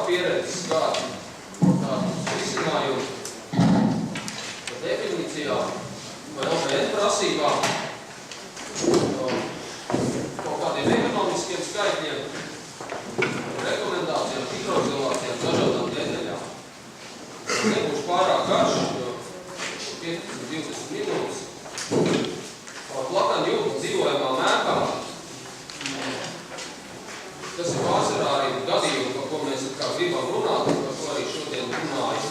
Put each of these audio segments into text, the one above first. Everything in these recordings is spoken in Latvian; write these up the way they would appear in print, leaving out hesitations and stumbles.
pieredzes kādu risinājumu par definīcijām vai OPN prasībām, kaut kādiem ekonomiskiem skaitļiem, rekomendācijām, hidroizolācijām, dažādām detaļām. Nebūšu pārāk garš, jo 15-20 minūtes. Plakana jūtas dzīvojamā mēkā. Tas ir pārsvarā arī gadījumi, par ko mēs gribam runāt, par ko arī šodien runāja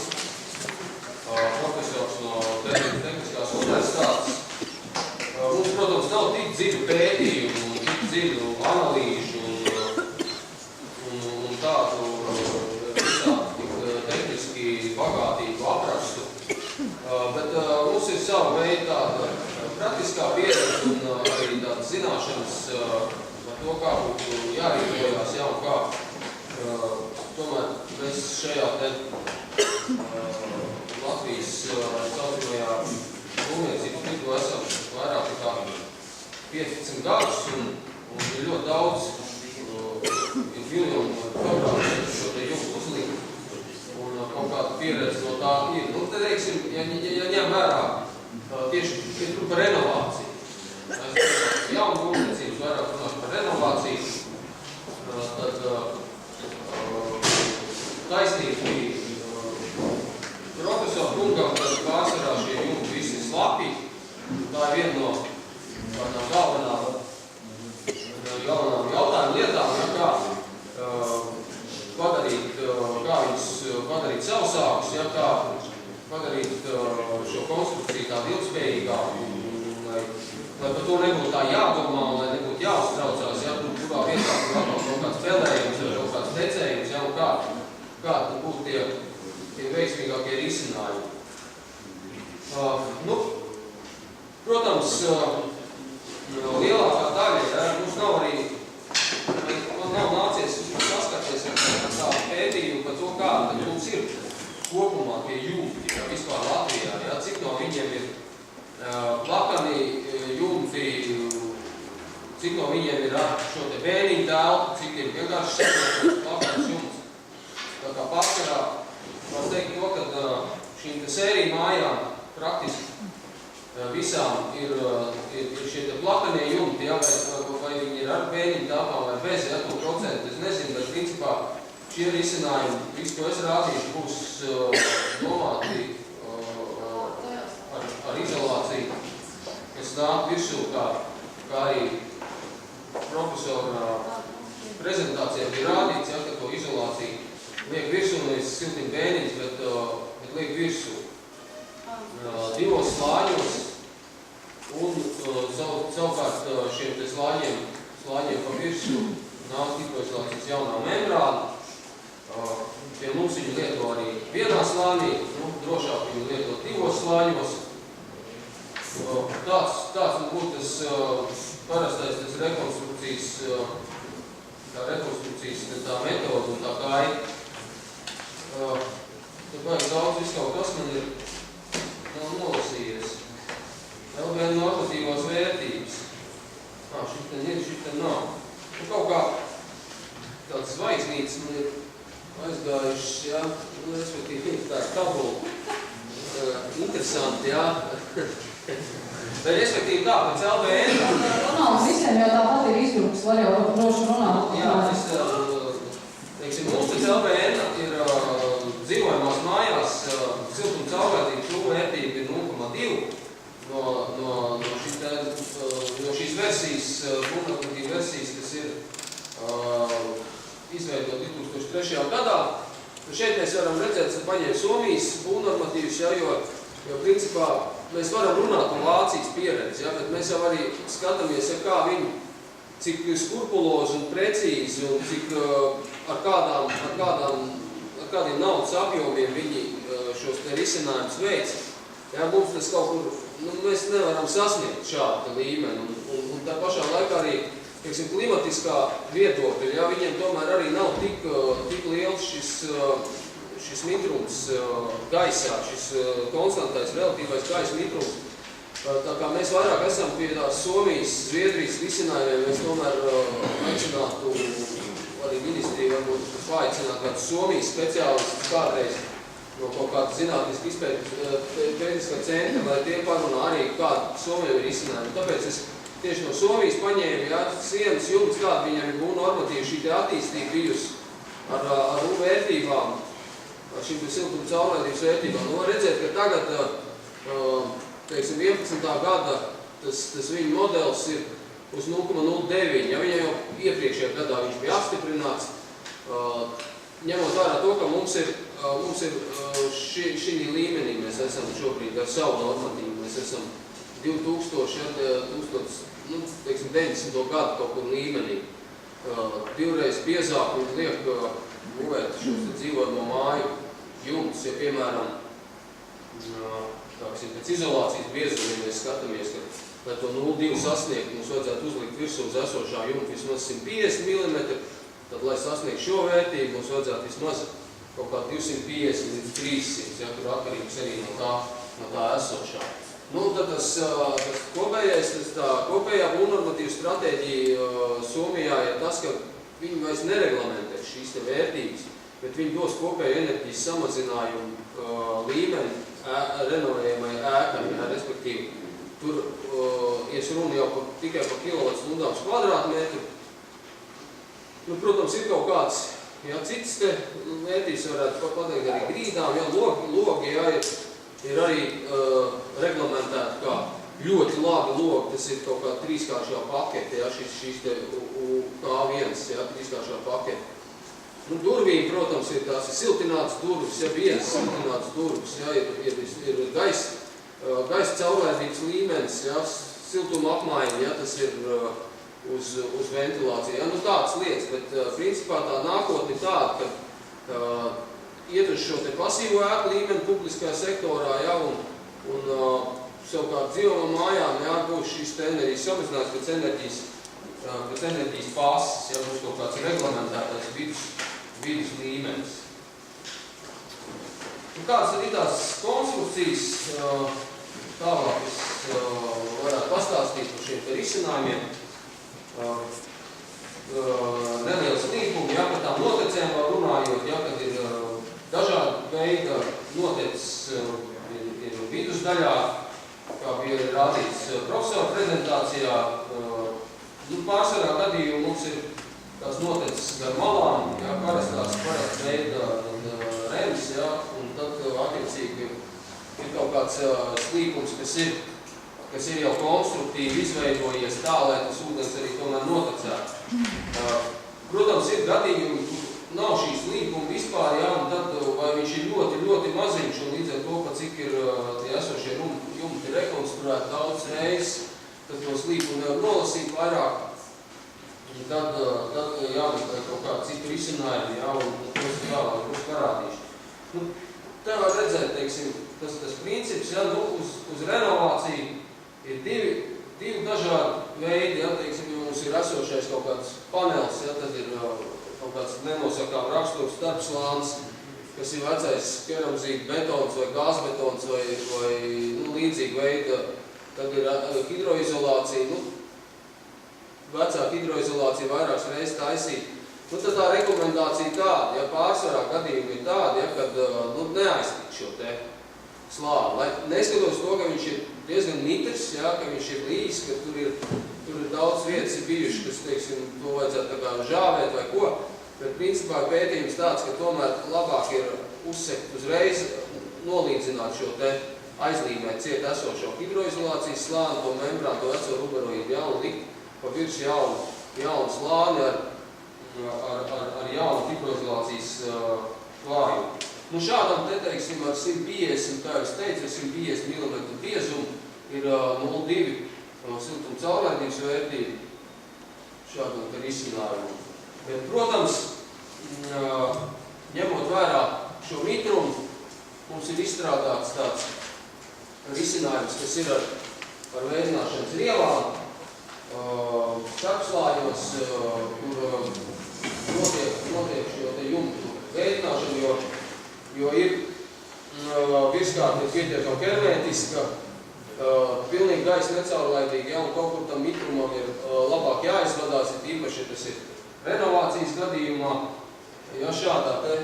profesors no Tehniskās universitātes. Mums, protams, nav tik dziļu pētījumu, tik dziļu analīžu un tādu tik tehniski bagātīgu aprastu, bet mums ir sava veida tāda praktiskā pieredze un arī tādas zināšanas par to, kā būtu jārīkojās, jā, un kā tomēr mēs šajā te Latvijas saucamajā būvniecības tirgu esam vairāk nekā 15 gadus un ir ļoti daudz miljonu programmu šo te jumtu uzlikt un kaut kāda pieredze no tā ir. Nu, tad, teiksim, ja ņem vērā tieši tur par renovāciju. Jaunu būvniecības vairāk runās par renovāciju, tad taisnīgi bija profesoru kungam, tad pārsvarā šie jumti visi slapi. Tā ir viena no galvenām jautājumu lietām, kā viņus padarīt savsākus, kā padarīt šo konstrukciju tādu ilgspējīgāku, lai par to nebūtu tā jādomā un lai nebūtu jāuztraucās, kurā vietā tur atkal kaut kāds spēlējums vai kaut kāds tecējums, un kā tad būtu tie veiksmīgākie risinājumi. Protams, lielākā daļa, mums nav arī, man nav nācies saskarties ar tādu pētījumu par to, kāda mums ir kopumā tie jumti vispār Latvijā, cik no viņiem ir plakani jumti, cik no viņiem ir ar šo te bēniņu telpu, cik ir vienkārši saprotamies plakanas jumts. Tā kā pārsvarā var teikt to, ka šīm te sēriju mājām praktiski visām ir šie te plakanie jumti, vai viņi ir ar bēniņu telpām vai bez, to procentu, es nezinu, bet principā šie risinājumi, visu, ko es rādīšu, būs domāti ar izolāciju, kas nāk virsū, kā arī profesora prezentācijā bija rādīts, ka to izolāciju liek virsū, nevis siltiņu bēniņus, bet liek virsū divos slāņos, un savukārt šiem te slāņiem pa virsū nāk hidroizolācijas jaunā membrāna. Pie mums viņu lieto arī vienā slānī, drošāk viņu lieto divos slāņos. Tāds būtu tas parastais tas rekonstrukcijas tā metoda un tā gaita. Tad vajag daudz viskaut kas man ir nav nolasījies. Vēl vien normatīvās vērtības. Šitien ir, šitien nav. Kaut kā tāds zvaigznītes man ir aizgājušas, respektīvi tā tabula. Interesanti, Bet respektīvi tā, pēc LBN. Runāums visiem jau tāpat ir izgrupas, var jau droši runāt. Teiksim, mums pēc LBN ir dzīvojamās mājās siltuma caurvērtības vērtība ir 0,2 no šīs versijas, būvnormatīva versijas, kas ir izveidot 2003. gadā. Šeit mēs varam redzēt, ka paņēma Somijas būvnormatīvus, jo principā mēs varam runāt par Vācijas pieredzi, bet mēs jau arī skatāmies, kā viņi, cik skrupulozi un precīzi un cik ar kādiem naudas apjomiem viņi šos te risinājumus veic. Mums tas kaut kur, mēs nevaram sasniegt šādu līmeni un tā pašā laikā arī, teiksim, klimatiskā viedokļa, viņiem tomēr arī nav tik liels šis mitrums gaisā, šis konstantais relatīvais gaisa mitrums. Tā kā mēs vairāk esam pie tās Somijas, Zviedrijas risinājumiem, mēs tomēr aicinātu arī ministriju varbūt paaicināt kāds Somijas speciālistus kādreiz no kaut kāda zinātniska pētiskā centra, lai tie parunā arī, kāda Somija ir izcinājumi. Tāpēc es tieši no Somijas paņēmu, jā, sienas jumts, kāda viņam ir būna normatīva šī te attīstība bijusi ar vērtībām, ar šīm siltuma caurlaidības vērtībām. Nu, var redzēt, ka tagad, teiksim, 11. gada tas viņa modelis ir uz 0,09. Ja viņam jau iepriekšējā gadā viņš bija apstiprināts, ņemot vērā to, ka mums ir šī līmenī, mēs esam šobrīd ar savu normatīvu, mēs esam 90. gadu kaut kur līmenī. Divreiz biezāk viņi liek būvēt šos dzīvojamo māju jumtus, ja piemēram, pēc izolācijas biezuma, ja mēs skatāmies, ka, lai to 0,2 sasniegt, mums vajadzētu uzlikt virsū uz esošā jumta vismaz 150 mm, tad, lai sasniegt šo vērtību, mums vajadzētu vismaz kaut kā 250 līdz 300, ja, tur atkarīgs arī no tā esošā. Nu, tad tas kopējā būvnormatīva stratēģija Somijā ir tas, ka viņi vairs nereglamentē šīs te vērtības, bet viņi dos kopēju enerģijas samazinājumu līmeni renovējamai ēkai, ja, respektīvi. Tur ir runa jau tikai par kilovatstundām uz kvadrātmetru. Nu, protams, ir kaut kāds, ja, cits te vērtības varētu pateikt arī grīdām, ja, logi, ja, ir arī reglamentēti kā ļoti labi logi, tas ir kaut kā trīskāršā pakete, ja, šīs te K1, ja, trīskāršā pakete. Nu, durvīm, protams, ir tās siltinātas durvis, ja, vienas siltinātas durvis, ja, ir gaisa caurlaidības līmenis, ja, siltuma apmaiņa, ja, tas ir uz ventilāciju. Ja, nu, tādas lietas, bet principā tā nākotne ir tāda, ka iet uz šo te pasīvo ēku līmeni publiskajā sektorā, ja, un savukārt dzīvojamām mājām, ja, būs šīs te enerģijas samazinājums pēc enerģijas pasas, ja, būs kaut kāds reglamentētais vidus līmenis. Un kādas arī tās konstrukcijas, tālāk es varētu pastāstīt par šiem te risinājumiem. Neliels līkumi, ja, par tām notecēm vēl runājot, ja, kad ir dažādi veidi notecis ir vidus daļā, kā bija rādīts profesora prezentācijā. Nu, pārsvarā gadījumu mums ir tās notecis gar malām, ja, parasti veida rems, ja, un tad attiecīgi ir kaut kāds slīkums, kas ir jau konstruktīvi izveidojies tā, lai tas ūdens arī tomēr notecētu. Protams, ir gadījumi, kur nav šīs līkuma vispār, ja, un tad vai viņš ir ļoti, ļoti maziņš, un līdz ar to, pa cik ir tie esošie jumti rekonstruēti daudz reizes, tad tos līkumu nevar nolasīt vairāk, un tad jāmeklē kaut kādu citu risinājumu, ja, un tos tālāk būs parādīšu. Nu, te var redzēt, teiksim, tas princips, ja, nu, uz renovāciju ir divi dažādi veidi, ja, teiksim, ja mums ir esošais kaut kāds panels, ja, tad ir kaut kāds nenosakām raksturs starpslāns, kas ir vecais keramzīta betons vai gāzbetons vai nu, līdzīgi veida. Tad ir hidroizolācija, nu, vecāka hidroizolācija vairākas reizes taisīt. Nu, tad tā rekomendācija tāda, ja pārsvarā gadījumi ir tāda, ja, kad nu, neaiztikt šo te slāni. Lai neskatos to, ka viņš ir diezgan mitrs, ja, ka viņš ir līs, ka tur ir daudz vietas ir bijuši, kas, teiksim, to vajadzētu tā kā žāvēt vai ko, bet principā pētījums tāds, ka tomēr labāk ir uzsekt uzreiz, nolīdzināt šo te aizlīmēt ciet esošo hidroizolācijas slāni, to membrānu, to veco ruberoīdu jaunu likt pa virs jaunu slāni ar jaunu hidroizolācijas klājumu. Nu, šādam te, teiksim, ar 150, kā es teicu, 150 mm biezumu ir 0,2 siltuma caurlaidības vērtība šādam te risinājumu. Bet, protams, ņemot vērā šo mitrumu, mums ir izstrādāts tāds risinājums, kas ir ar veicināšanas rielām, starpslājos, kur notiek šo te jumtu veicināšanu, jo ir virskārta pietiekami hermētiska, pilnīgi gaisa necaurlaidīga, ja, un kaut kur tam mitrumam ir labāk jāizvadās, ir īpaši, ja tas ir renovācijas gadījumā, Ja šādā te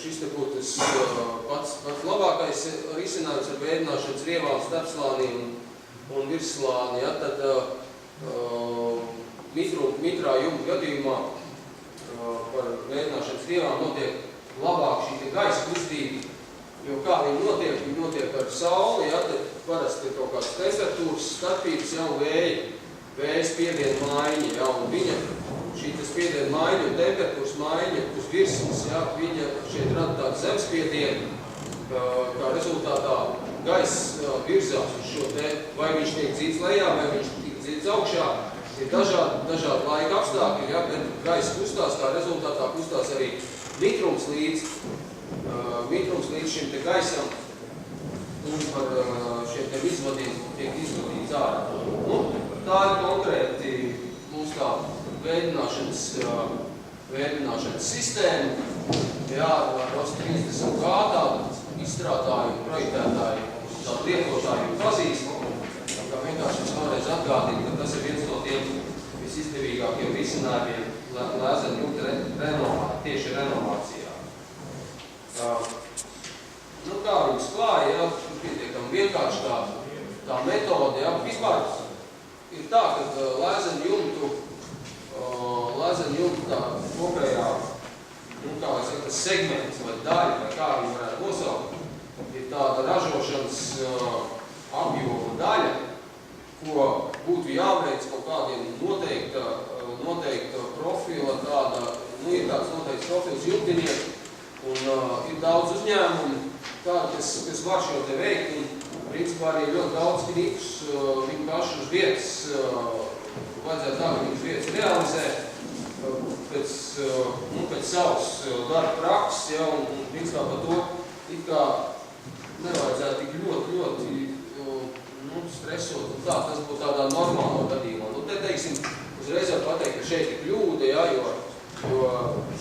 šis te būtu pats labākais risinājums ar veidināšanas rievām, starpslānī un virsslāni, ja, tad mitrā jumta gadījumā par veidināšanas rievām notiek labāk šī gaisa kustība, jo kā viņi notiek ar sauli, ja, tad parasti ir kaut kāds temperatūras starpības, ja, un vēja spiediena maiņa, ja, un viņa šī spiediena maiņa un temperatūras maiņa uz virsmas, ja, viņa šeit rada tādu zemspiedienu, kā rezultātā gaiss virzās uz šo te, vai viņš tiek dzīts lejā, vai viņš tiek dzīts augšā. Ir dažādi laika apstākļi, ja, bet gaiss kustās, kā rezultātā kustās arī mitrums līdz šim te gaisam un par šiem te izvadiem tiek izvadīts ārā. Nu, tā ir konkrēti mūsu tā veidināšanas sistēma. Jā, ar 30 gādā izstrādāju, projektētāju, tādu lietotāju pazīst. Kā vienkārši es vēlreiz atgādinu, ka tas ir viens no tiem visizdevīgākiem risinājumiem lēzena jumta tieši renovācijā. Nu, kā viņus klāja, ja, pietiekami vienkārši tā metode, ja, vispār ir tā, ka lēzena jumta tā kopējā, nu, kā vai saka, segments vai daļa, vai kā viņi varētu nosaukt, ir tāda ražošanas apjoma daļa, ko būtu jāveic kaut kādiem noteikta profila, nu, ir tāds noteikts profils jumtinieku, un ir daudz uzņēmumu, kas var šo te veikt, un principā arī ļoti daudz knipus viņu pašu uz vietas, vajadzētu tā, ka viņus vietas realizē pēc savas darba prakses, ja, un principā par to it kā nevajadzētu tik ļoti stresot, un tā, tas būtu tādā normālā gadījumā. Nu, te, teiksim, uzreiz var pateikt, ka šeit ir kļūda, ja, jo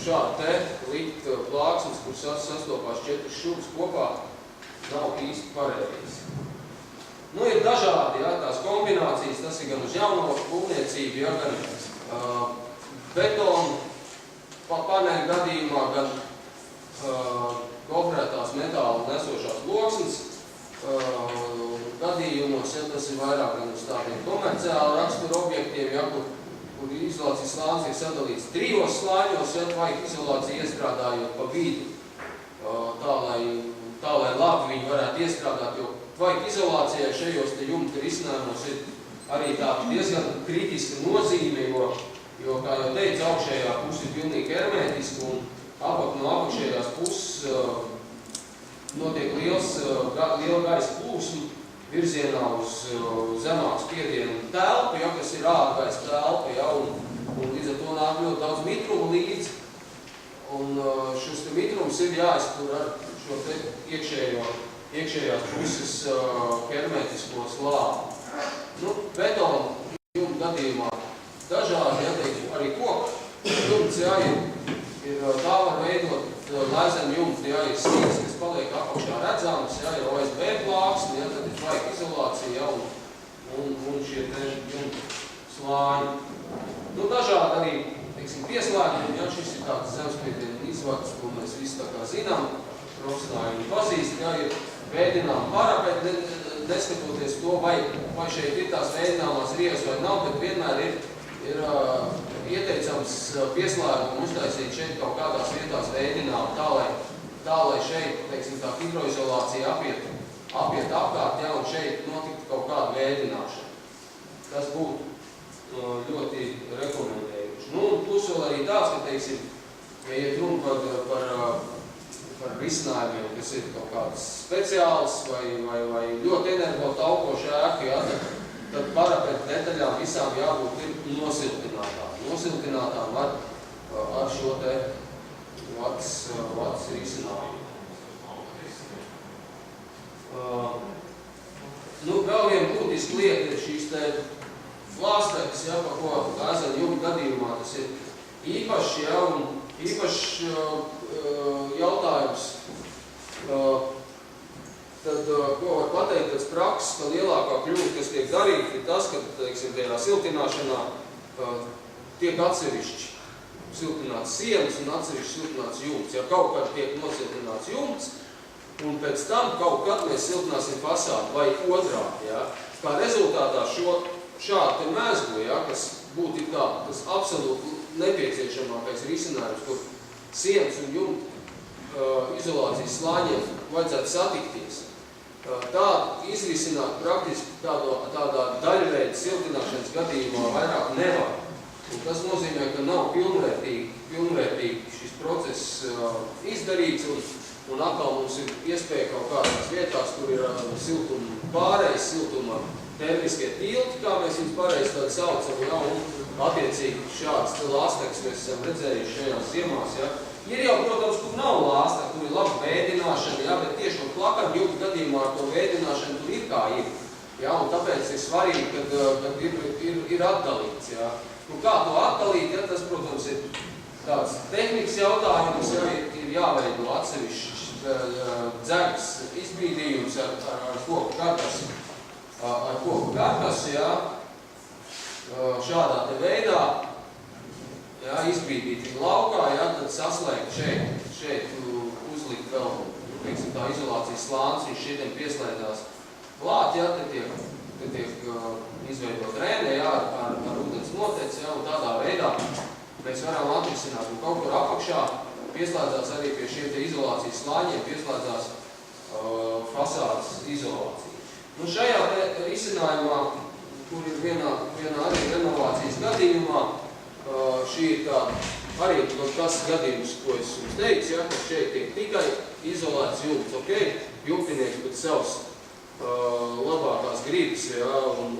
šādi te likt plāksnes, kur sastopās 4 šūdas kopā, nav īsti pareizi. Nu, ir dažādi, ja, tās kombinācijas, tas ir gan uz jauno būvniecību, ja, gan betonu paneļu gadījumā, gan konkrētās metāla nesošās loksnes gadījumos, ja, tas ir vairāk gan uz tādiem komerciāli raksturu objektiem, ja, kur izolācijas slānis ir sadalīts 3 slāņos, ja, vai izolāciju iestrādājot pa vidu, tā, lai labi viņi varētu iestrādāt, jo vajag izolācijai šajos te jumta risinājumos ir arī tāda diezgan kritiska nozīme, jo kā jau teicu, augšējā puse ir pilnīgi hermētiska un no apakšējās puses notiek liela gaisa plūsma virzienā uz zemāku spiedienu telpu, ja, kas ir ārgaisa telpa, ja, un līdz ar to nāk ļoti daudz mitrumu līdzi. Un šis te mitrums ir jāiztur ar šo te iekšējās puses hermētisko slāni. Nu, betonu jumta gadījumā dažādi, ja, teiksim, arī koku jumts, ja, tā var veidot lēzena jumta, ja, ir sīks, kas paliek apakšā redzams, ja, ir OSB plāksni, ja, tad ir vajag izolācija, ja, un šie te jumta slāņi. Nu, dažādi arī, teiksim, pieslēgumi, ja, šis ir tāds zemspiediena izvads, ko mēs visi tā kā zinām, profesionāļi pazīst, ja, ir veidinām parapeti, neskatoties to, vai šeit ir tās veidināmās rievas vai nav, bet vienmēr ir ieteicams pieslēgumu uztaisīt šeit kaut kādās vietās veidinām, tā, lai šeit, teiksim, tā hidroizolācija apiet apkārt, ja, un šeit notiktu kaut kāda veidināšana. Tas būtu ļoti rekomendējuši. Nu, un plus vēl arī tāds, ka, teiksim, ja iet runa par risinājumiem, kas ir kaut kāds speciāls vai ļoti energotaupoši ēku, ja, tad parapeta detaļām visām jābūt ir nosiltinātām. Nosiltinātām ar šo te vats risinājumu. Nu, vēl viena būtiska lieta ir šīs te flāsteris, ja, par ko lēzena jumta gadījumā tas ir īpašs, ja, un īpašs jautājums. Tad, ko var pateikt pēc prakses, ka lielākā kļūda, kas tiek darīta, ir tas, ka, teiksim, tajā siltināšanā tiek atsevišķi siltināts sienas un atsevišķi siltināts jumts. Ja kaut kad tiek nosiltināts jumts, un pēc tam kaut kad mēs siltināsim fasādu vai otrādi. Ja? Kā rezultātā šādu mēzgu, ja, kas būtu tas absolūti nepieciešamākais risinājums, kur sienas un jumtu izolācijas slāņiem vajadzētu satikties. Tādu izrisināt praktiski tādā daļveida siltināšanas gadījumā vairāk nevar. Un tas nozīmē, ka nav pilnvērtīgi šis process izdarīts, un atkal mums ir iespēja kaut kādās vietās, kur ir siltuma pārējais, siltuma termiskie tilti, kā mēs viņus pareizi tādu saucam, ja, un attiecīgi šāds lāsteks mēs esam redzējuši šajās ziemās. Ja. Ir jau, protams, kur nav lāsta, kur ir laba vēdināšana, ja, bet tieši un plakam jūtu gadījumā ar to vēdināšanu tur ir kā ir. Ja, un tāpēc ir svarīgi, kad ir atdalīts. Ja. Un kā to atdalīt, ja, tas, protams, ir tāds tehnikas jautājums, ja, ir jāveido atsevišķs dzegs izbīdījums ar koku karkas, ja, šādā te veidā, ja, izbīdīt viņu laukā, ja, tad saslēgt šeit uzlikt vēl, teiksim, tā izolācijas slānis, viņš šitiem pieslēdzās klāt, ja, te tiek izveidot rēnē, ja, ar ūdens noteci, ja, un tādā veidā mēs varam atrisināt, un kaut kur apakšā pieslēdzās arī pie šiem te izolācijas slāņiem, pieslēdzās fasādes izolācija. Nu, šajā te risinājumā, kur ir vienā arī renovācijas gadījumā, šī ir tāda arī tas gadījums, ko es jums teicu, ja, ka šeit tiek tikai izolēts jumts, ok, jumtinieks pēc savas labākās gribas, ja, un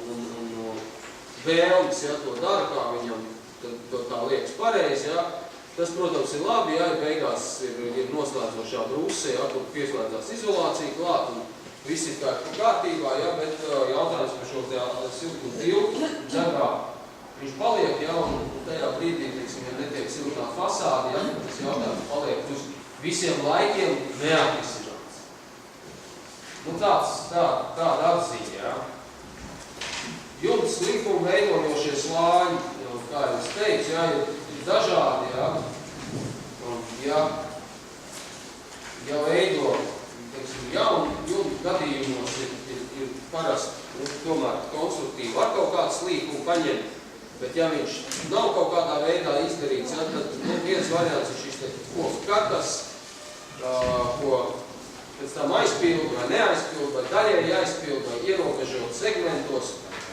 vēlmes, ja, to dara, kā viņam tā liekas pareizi, ja. Tas, protams, ir labi, ja, beigās ir noslēdzošā brūse, ja, kur pieslēdzās izolācija klāt, un viss ir kārtībā, ja, bet jautājums par šo siltumu tiltu dzegā, viņš paliek, ja, un tajā brīdī, teiksim, ja netiek siltināt fasādi, ja, tas jautājums paliek uz visiem laikiem neatrisināts. Nu, tāda atziņa, ja. Jumts likuma veidojošie slāņi, kā jau es teicu, ja, ir dažādi, ja, un ja veido, teiksim, jaunu jumtu gadījumos ir parasti, tomēr konstruktīvi var kaut kādu slīkumu paņemt, bet ja viņš nav kaut kādā veidā izdarīts, ja, tad viens variants ir šis te koku karkas, ko pēc tam aizpildu vai neaizpildu, vai daļēji aizpildu, vai ierobežot segmentos,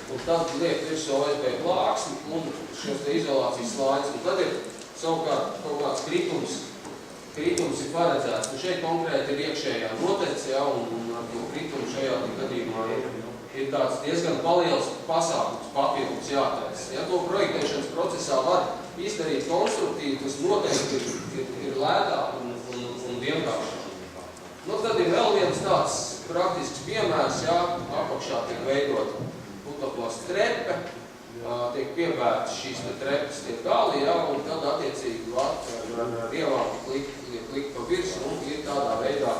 un tad liek virsū OSB plāksni un šos te izolācijas slāņus. Un tad ir savukārt kaut kāds kritums ir paredzēts. Un šeit konkrēti ir iekšējā notece, ja, un ar to kritumu šajā gadījumā ir tāds diezgan paliels pasākums papildus jātaisa. Ja to projektēšanas procesā var izdarīt konstruktīvi, tas noteikti ir lētāk un vienkāršāk. Nu, tad ir vēl viens tāds praktisks piemērs, ja, apakšā tiek veidot putoplasta trepe, tiek pievērts šīs trepes tie gali, ja, un tad attiecīgi ar rievāku likt pa virsu, un ir tādā veidā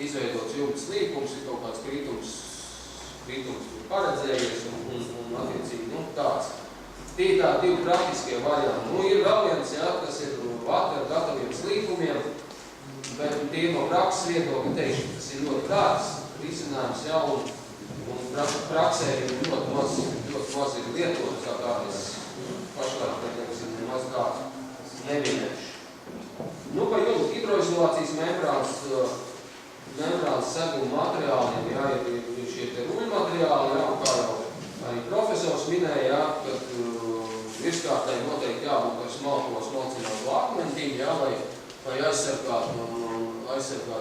izveidots jumts līkums, ir kaut kāds kritums paredzējies, un attiecīgi, nu, tāds. Tie ir tādi divi praktiskie varianti. Nu, ir vēl viens, ja, kas ir vati ar gataviem slīkumiem, bet tie no prakses viedokļa teikšu, tas ir ļoti dārgs risinājums, ja, un praksē ir ļoti maz ir lietots, kā es pašlaik, teiksim, maz tā nevinēšu. Nu, par jumtu hidroizolācijas membrānas seguma materiāliem, ja, ir šie te ruļu materiāli, ja, un kā jau arī profesors minēja, ja, kad virskārtai noteikti jābūt ar smalcinātu akmentīm, ja, lai aizsargāt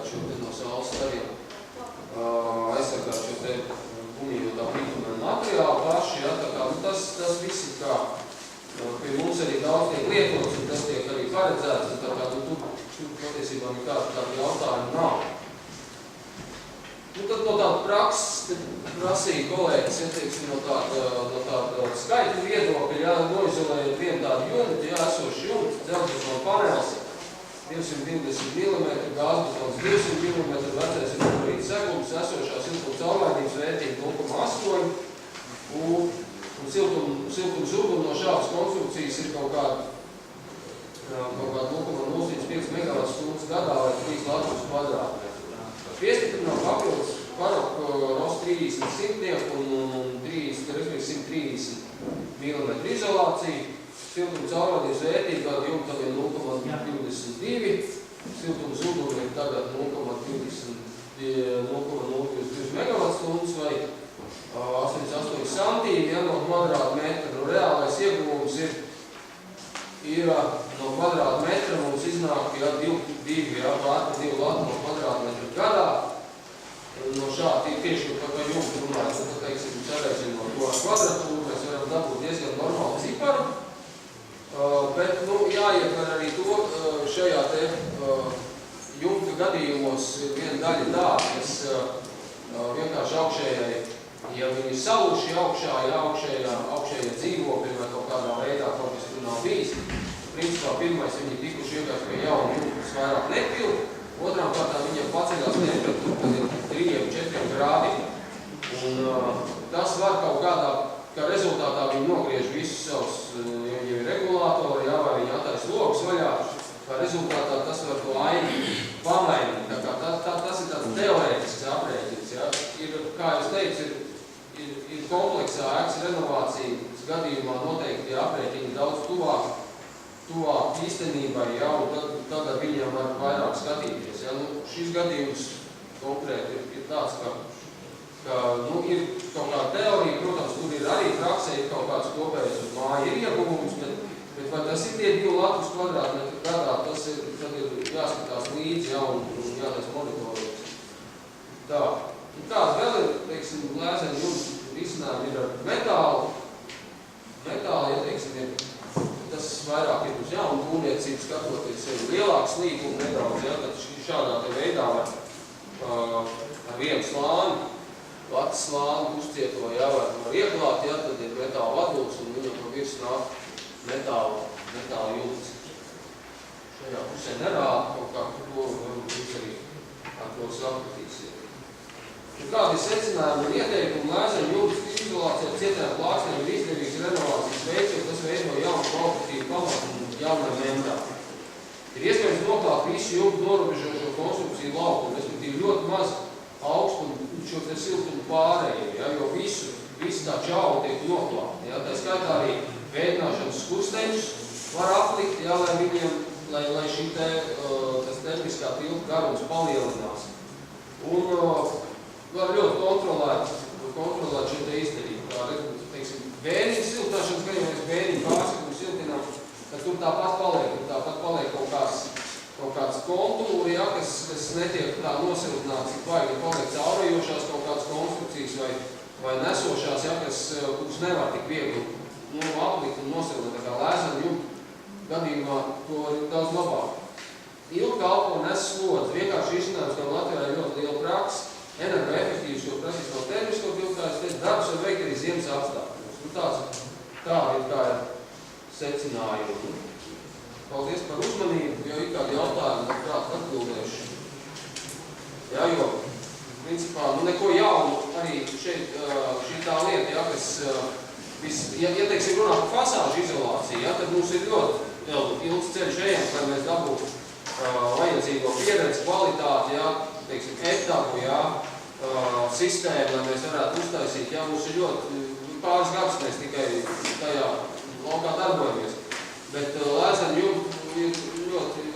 šo te no saules stariem, aizsargāt šo te gumijotā bitumēna materiālu paši, ja, tā kā, nu, tas viss ir kā, pie mums arī daudz tiek lietots, un tas tiek arī paredzēts, un tā kā, nu, tur patiesībā nekāda jautājuma nav. Nu, tad no tāda prakses prasīja kolēģis, ja, teiksim, no tāda skaitļu viedokļa, ja, noizolējot vienu tādu jumtu, ja, esošu jumtu, dzelzbetona panels, 220 mm, gāzbetons 200 mm, vecais ir ukurīt segums, esošā siltuma caurlaidības vērtība 0,8, un siltums urbuma no šādas konstrukcijas ir kaut kāda kaut kādu 0,05 MWh gadā vai 3 Latvijas kvadrātmetru. Piestiprinām papildus paroku ROS 30 simtnieku un 130 mm izolāciju. Siltuma caurvadības vērtība jumta ir 0,22, siltuma zudumi ir tagad 0,22 MWh vai 88 centīmi, ja, no kvadrātmetra. Nu, reālais ieguvums ir no kvadrātmetra mums iznāk, ja, 2 lati no kvadrātmetra gadā. No šādi tieši par jumtu runājot, tad, teiksim, sareizinot to kvadratūru, mēs varam dabūt diezgan normālu ciparu. Bet, nu, jāietver arī to, šajā te jumta gadījumos ir viena daļa tāda, kas vienkārši augšējai, ja viņi ir saluši augšā, ja augšējie dzīvokļi vai kaut kādā veidā kaut kas tur nav bijis, principā pirmais viņi tikuši vienkārši pie jauna jumta, kas vairāk nepilda, otrām kārtām viņiem paceļās temperatūra, kad ir 3-4 grādi. Un tas var kaut kādā, kā rezultātā viņi nogriež visus savus, ja viņiem ir regulātori, jā, vai viņi attais logus vaļā, kā rezultātā tas var to ainu pamainīt. Tā kā tas ir tāds teorētisks aprēķins, jā. Ir, kā jūs teicu, ir kompleksā ēkas renovācijas gadījumā noteikti aprēķini daudz tuvāk īstenībai, jā, un tad ar viņiem var vairāk skatīties, jā. Nu, šis gadījums konkrēti ir tāds, ka nu, ir kaut kāda teorija, protams, tur ir arī praksē, ir kaut kāds kopējais uz māju ir ieguvums, bet vai tas ir tie 2 Latvijas kvadrātmetri gadā, tas tad ir jāskatās līdzi, jā, un jātais monitorings. Tā. Un kāds vēl ir, teiksim, lēzeni jumta risinājumi ir ar metālu. Metāli, ja, teiksim, tas vairāk ir uz jaunu būvniecību skatoties, ir lielāks līgums nedaudz, ja, tad šādā te veidā var ar vienu slāni, lats slāni uzcieto, ja, var ieklāt, ja, tad ir metāla vaduls un viņam pa virs nāk metāla jumts. Šajā pusē nerāda kaut kā to, jūs arī ar to sapratīsiet. Un kādi secinājumi un ieteikumi lēzeni jumtas izolācijā cietām plāksnēm ir izdevīgs renovācijas veids, jo tas veido jaunu kvalitatīvu pamatu un jaunai membrānu. Ir iespējams noklāt visu jumtu norobežošo konstrukciju laukumu, respektīvi ļoti maz augstumu šo te siltumu pārējiem, ja, jo visu tā čauva tiek noklāta. Ja. Tā skaitā arī vēdināšanas skursteņus var aplikt, ja, lai šī te, tas termiskā tilta garums palielinās. Un var ļoti kontrolēt šo te izdarību. Tā, teiksim, vēniņu siltināšanas gadījumā, vēniņu pārskatumu siltinām, tad tur tāpat paliek kaut kāds kontūri, ja, kas netiek tā nosiltināts, vai paliek caurējošās kaut kādas konstrukcijas vai nesošās, ja, kuras nevar tik viegli aplikt un nosiltināt. Tā kā lēzeni jumta gadījumā to ir daudz labāk. Ilgi kalpo nes slodzi. Vienkārši izcinājums, ka Latvijā ir ļoti liela praksa, energoefektīvs, jo prasīs no termisko filtrācijas, darbs var veikt arī ziemas apstākļos. Nu, tā ir secinājumi. Paldies par uzmanību, jo ir kādi jautājumi, labprāt atbildēšu. Jā, jo, principā, neko jaunu arī šeit, šī tā lieta, ja, kas, ja teiksim, runā par fasāžu izolāciju, ja, tad mums ir ļoti ilgs ceļš ejams, lai mēs dabūtu vajadzīgo pieredzi, kvalitāti, ja, teiksim, etapu, ja, sistēmu, lai mēs varētu uztaisīt. Ja, mums ir ļoti pāris gadus mēs tikai tajā laukā darbojamies. Bet lēzeni jumtu ir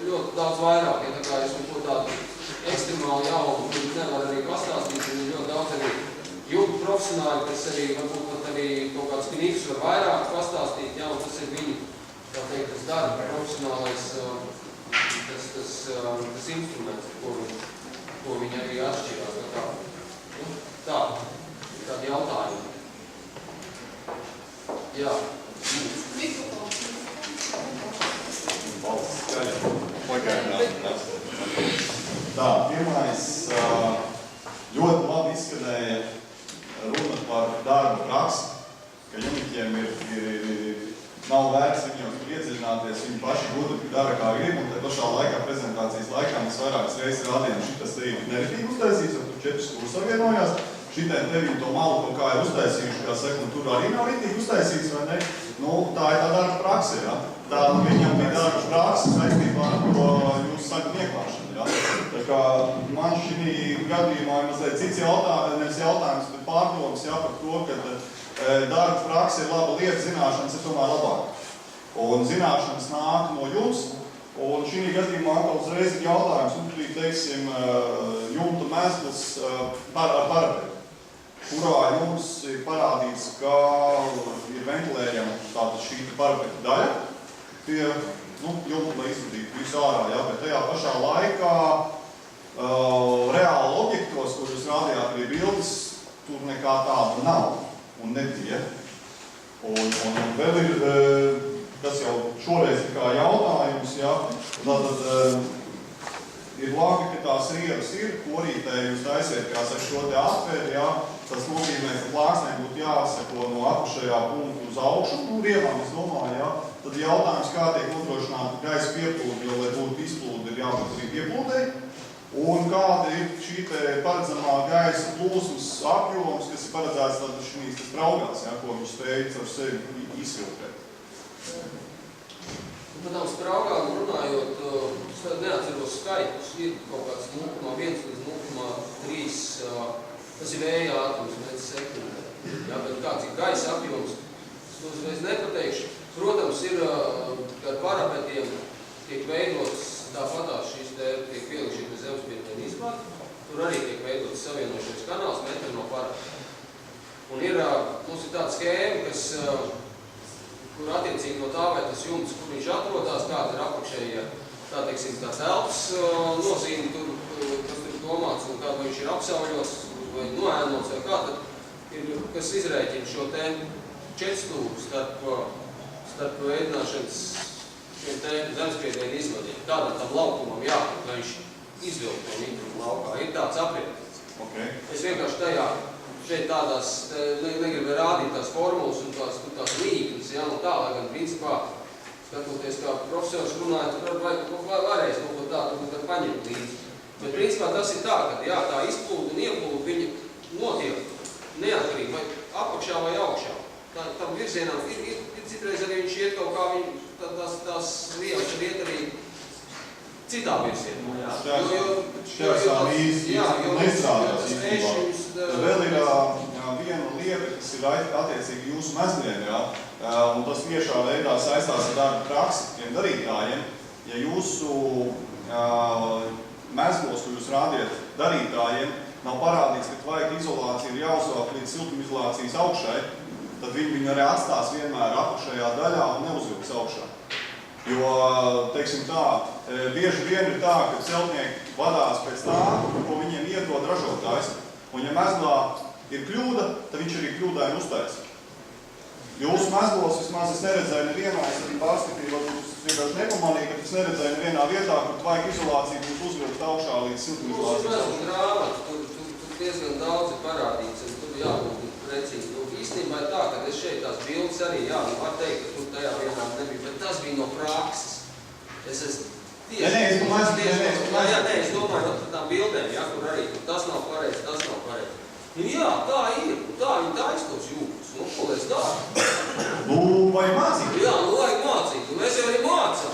ļoti daudz vairāk, ja tā kā es ko tādu ekstremāli jaunu, kur nevar arī pastāstīt, un ir ļoti daudz arī jumtu profesionāļi, kas arī varbūt pat arī kaut kāds knips var vairāk pastāstīt, ja, un tas ir viņi, tā teikt, tas darba profesionālais, tas instruments, ko viņi arī atšķirās. Tā, tādi jautājumi. Jā. Tā, pirmais ļoti labi izskanēja runa par darba praksi, ka jumtiem nav vērts viņos iedziļināties, viņi paši gudri dara kā grib, un te pašā laikā, prezentācijas laikā mēs vairākas reizes rādījām šitas te ir neritīgi uztaisīts, un tur 4 stūri savienojās. šitiem te viņi to malu kaut kā ir uztaisījuši, kā saka, un tur arī nav ritīgi uztaisīts, vai ne? Nu, tā ir tā darba prakse, ja? Tā viņam bija darba prakse saistībā ar to jūsu saku nieklāšanu, ja? Tā kā man šī gadījumā ir mazliet cits jautājums, bet pārdomas, ja, par to, ka darba prakse ir laba lieta, zināšanas ir tomēr labāk. Un zināšanas nāk no jums, un šī gadījumā atkal uzreiz ir jautājums, un tur, teiksim, jumta mezgls ar parapetu, kurā jums ir parādīts, ka ir ventilējama tātad šī parapeta daļa, tie, jumta, lai izvadītu visu ārā, ja, bet tajā pašā laikā reāli objektos, kur jūs rādījāt arī bildes, tur nekā tāda nav un nebija. Un vēl ir, kas jau šoreiz ir kā jautājums, ja, tātad ir labi, ka tās rievas ir, korītē jūs taisiet, kā saka, šo te atvēri, ja, tas nozīmē, ka plāksnē būtu jāsako no apakšējā punktu uz augšu rievām, es domāju, ja, tad jautājums, kā tiek nodrošināta gaisa pieplūde, jo, lai būtu izplūde, ir jābūt arī pieplūdei, un kāda ir šī te paredzamā gaisa plūsmas apjoms, kas ir paredzēts tad šīs spraugās, ja, ko viņš spēj ar sevi izfiltrēt. Par tām spraugām runājot, es neatceros skaitus, ir kaut kāds 0,1 līdz 0,3, tas ir vēja ātrums metrs sekundē. Ja, bet kāds ir gaisa apjoms, es to uzreiz nepateikšu. Protams, ir ar parapetiem tiek veidots tāpatās šīs te tiek pielikšķi pie zemesspiediena izplata. Tur arī tiek veidots savienošanas kanāls metri no parapeta. Un ir, mums ir tāda skēma, kas kur attiecīgi no tā, vai tas jumts, kur viņš atrodas, kāda ir apakšējie, tā teiksim, tā telpas nozīme, tur, kas tur domāts, un kā vai viņš ir apsauļots, vai noēnots, vai kā, tad ir, kas izrēķina šo te četstūru starp veidināšanas šiem te zemesspiediena izvadiem. Kādam tam laukumam jābūt, lai viņš izvilkt no mikrofu laukā. Ir tāds aprietis. Okay. Es vienkārši tajā šeit tādās, negribu rādīt tās formulas un tās līknes, ja, no tā, lai gan principā, skatoties kā profesors runāja, tad varēs kaut ko tādu paņemt līdzi. Bet principā tas ir tā, ka jā, tā izplūda un ieplūda, viņa notiek neatkarīgi vai apakšā vai augšā. Tam virzienām ir citreiz arī viņš iet kaut kā, tās rievas var iet arī citā virzienā. Šķērsām īsti nestrādās īstenībā. Vēl ir viena lieta, kas ir attiecīgi jūsu mezgliem, ja, un tas tiešā veidā saistās ar darba praksi tiem darītājiem. Ja jūsu mezglos, ko jūs rādiet darītājiem, nav parādīts, ka vajag izolācija ir jāuzvāk līdz siltumizolācijas augšai, tad viņi arī atstās vienmēr apakšējā daļā un neuzvilks augšā. Jo, teiksim tā, bieži vien ir tā, ka celtnieki vadās pēc tā, ko viņiem iedod ražotājs. Un ja mezglā ir kļūda, tad viņš arī kļūdaini uztaisa. Jūsu mezglos vismaz es neredzēju nevienā, es arī pārskatīju, varbūt vienkārši nepamanīju, ka es neredzēju nevienā vietā, kur vajag izolāciju būtu uzvilkt augšā līdz siltumizolācijas. Mums ir grāmata, tur diezgan daudz ir parādīts, un tur jābūt precīzi. Īstenībā ir tā, ka es šeit tās bildes arī, var teikt, ka tur tajā vienā nebija, bet tas bija no prakses. Es domāju, no tām bildēm, kur arī tas nav pareizi, tas nav pareizi. Jā, tā ir, tā viņi taistos jūtas, ko lai es daru? Vajag mācīt. Jā, vajag mācīt, un mēs jau arī mācām.